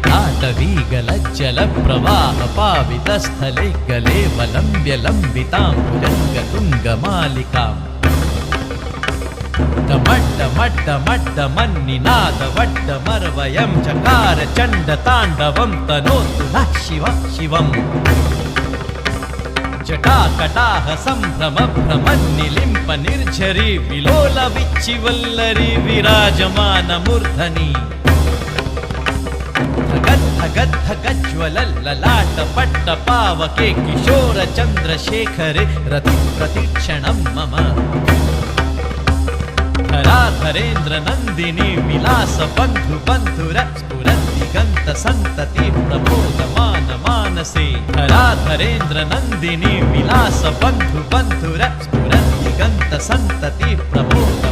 जटाटवीगलज्जल प्रवाह पावितस्थले गलेवलम्ब्य लम्बिताम्बुजङ्गतुङ्गमालिकाम् मड्डमड्डमड्डमन्निनादवड्डमर्वयं चकार चण्डताण्डवं तनोतु नः शिवः शिवम् जटाकटाह सम्भ्रम भ्रमन्निलिम्प निर्झरी विलोल विच्चिवल्लरी विराजमानमूर्धनि गज्ज्वलल्ललाटपट्टपावके किशोरचन्द्रशेखरे रतिप्रतीक्षणं मम धराधरेन्द्रनन्दिनी विलासबन्धुबन्धुर स्फुरद्दिगन्तसन्तति प्रमोदमानमानसे धराधरेन्द्रनन्दिनी विलासबन्धुबन्धुर स्फुरद्दिगन्तसन्तति प्रमोद